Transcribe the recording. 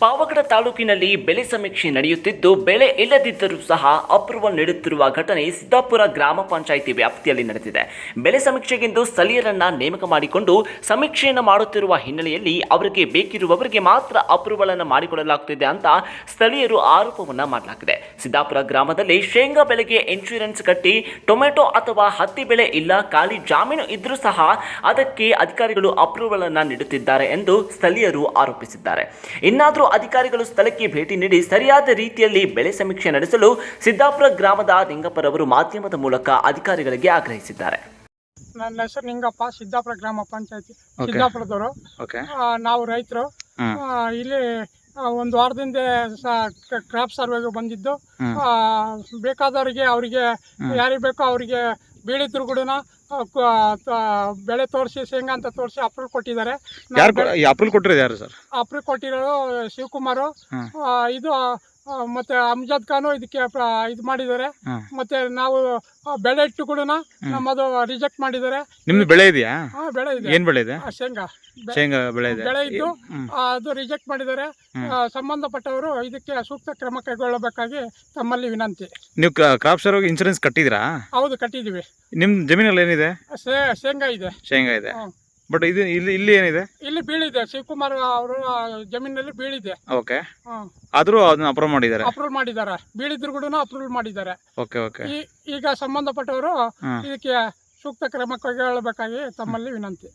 ಪಾವಗಡ ತಾಲೂಕಿನಲ್ಲಿ ಬೆಳೆ ಸಮೀಕ್ಷೆ ನಡೆಯುತ್ತಿದ್ದು ಬೆಳೆ ಇಲ್ಲದಿದ್ದರೂ ಸಹ ಅಪ್ರೂವಲ್ ನೀಡುತ್ತಿರುವ ಘಟನೆ ಸಿದ್ದಾಪುರ ಗ್ರಾಮ ಪಂಚಾಯಿತಿ ವ್ಯಾಪ್ತಿಯಲ್ಲಿ ನಡೆದಿದೆ. ಬೆಳೆ ಸಮೀಕ್ಷೆಗೆಂದು ಸ್ಥಳೀಯರನ್ನ ನೇಮಕ ಮಾಡಿಕೊಂಡು ಸಮೀಕ್ಷೆಯನ್ನು ಮಾಡುತ್ತಿರುವ ಹಿನ್ನೆಲೆಯಲ್ಲಿ ಅವರಿಗೆ ಬೇಕಿರುವವರಿಗೆ ಮಾತ್ರ ಅಪ್ರೂವಲ್ ಅನ್ನು ಮಾಡಿಕೊಡಲಾಗುತ್ತಿದೆ ಅಂತ ಸ್ಥಳೀಯರು ಆರೋಪವನ್ನ ಮಾಡಲಾಗಿದೆ. ಸಿದ್ದಾಪುರ ಗ್ರಾಮದಲ್ಲಿ ಶೇಂಗಾ ಬೆಳೆಗೆ ಇನ್ಶೂರೆನ್ಸ್ ಕಟ್ಟಿ ಟೊಮೆಟೊ ಅಥವಾ ಹತ್ತಿ ಬೆಳೆ ಇಲ್ಲ, ಖಾಲಿ ಜಾಮೀನು ಇದ್ರೂ ಸಹ ಅದಕ್ಕೆ ಅಧಿಕಾರಿಗಳು ಅಪ್ರೂವಲ್ ಅನ್ನು ನೀಡುತ್ತಿದ್ದಾರೆ ಎಂದು ಸ್ಥಳೀಯರು ಆರೋಪಿಸಿದ್ದಾರೆ. ಇನ್ನಾದರೂ ಅಧಿಕಾರಿಗಳು ಸ್ಥಳಕ್ಕೆ ಭೇಟಿ ನೀಡಿ ಸರಿಯಾದ ರೀತಿಯಲ್ಲಿ ಬೆಳೆ ಸಮೀಕ್ಷೆ ನಡೆಸಲು ಸಿದ್ದಾಪುರ ಗ್ರಾಮದ ನಿಂಗಪ್ಪರವರು ಮಾಧ್ಯಮದ ಮೂಲಕ ಅಧಿಕಾರಿಗಳಿಗೆ ಆಗ್ರಹಿಸಿದ್ದಾರೆ. ನನ್ನ ಹೆಸರು ನಿಂಗಪ್ಪ, ಸಿದ್ದಾಪುರ ಗ್ರಾಮ ಪಂಚಾಯತಿ ಸಿದ್ದಾಪುರದವರು. ನಾವು ರೈತರು. ಇಲ್ಲಿ ಒಂದು ವಾರದಿಂದ ಕ್ರಾಪ್ ಸರ್ವೆಗೆ ಬಂದಿದ್ದು, ಬೇಕಾದವರಿಗೆ ಅವರಿಗೆ ಯಾರಿಗೆ ಬೇಕೋ ಅವರಿಗೆ ಬೀಳಿದ್ರು ಕೂಡ ಬೆಳೆ ತೋರಿಸಿ ಶೇಂಗಾ ಅಂತ ತೋರಿಸಿ ಅಪ್ರೂವ್ ಕೊಟ್ಟಿದ್ದಾರೆ. ಅಪ್ರೂವ್ ಕೊಟ್ಟಿರೋದು ಯಾರು ಸರ್? ಅಪ್ರೂವ್ ಕೊಟ್ಟಿರೋದು ಶಿವಕುಮಾರು, ಇದು ಮತ್ತೆ ಅಮ್ಜದ್ ಖಾನು ಇದಕ್ಕೆ ಇದು ಮಾಡಿದ್ದಾರೆ. ಮತ್ತೆ ನಾವು ಬೆಳೆ ಇಟ್ಟು ಕೂಡ ನಮ್ಮದು ರಿಜೆಕ್ಟ್ ಮಾಡಿದ್ದಾರೆ. ನಿಮ್ದು ಬೆಳೆ ಇದೆಯಾ? ಬೆಳೆ ಇದೆ. ಏನ್ ಬೆಳೆ ಇದೆ? ಶೇಂಗಾ ಬೆಳೆ ಇದ್ದು ಅದು ರಿಜೆಕ್ಟ್ ಮಾಡಿದ್ದಾರೆ. ಸಂಬಂಧಪಟ್ಟವರು ಇದಕ್ಕೆ ಸೂಕ್ತ ಕ್ರಮ ಕೈಗೊಳ್ಳಬೇಕಾಗಿ ತಮ್ಮಲ್ಲಿ ವಿನಂತಿ. ನೀವು ಕ್ರಾಪ್ ಸರ್ವೆ ಇನ್ಶೂರೆನ್ಸ್ ಕಟ್ಟಿದ್ರಾ? ಹೌದು, ಕಟ್ಟಿದೀವಿ. ನಿಮ್ ಜಮೀನಲ್ಲಿ ಏನಿದೆ? ಶೇಂಗಾ ಇದೆ. ಶೇಂಗಾ ಇದೆ. ಬಟ್ ಇದು ಇಲ್ಲಿ ಏನಿದೆ? ಇಲ್ಲಿ ಬೀಳಿದೆ. ಶಿವಕುಮಾರ್ ಅವರು ಜಮೀನಲ್ಲಿ ಬೀಳಿದೆ. ಓಕೆ. ಆದ್ರೂ ಅದನ್ನ ಅಪ್ರೂವ್ ಮಾಡಿದ್ದಾರೆ. ಬೀಳಿದ್ರು ಕೂಡ ಅಪ್ರೂವ್ ಮಾಡಿದ್ದಾರೆ. Okay okay. ಈಗ ಸಂಬಂಧಪಟ್ಟವರು ಇದಕ್ಕೆ ಸೂಕ್ತ ಕ್ರಮ ಕೈಗೊಳ್ಳಬೇಕಾಗಿ ತಮ್ಮಲ್ಲಿ ವಿನಂತಿ.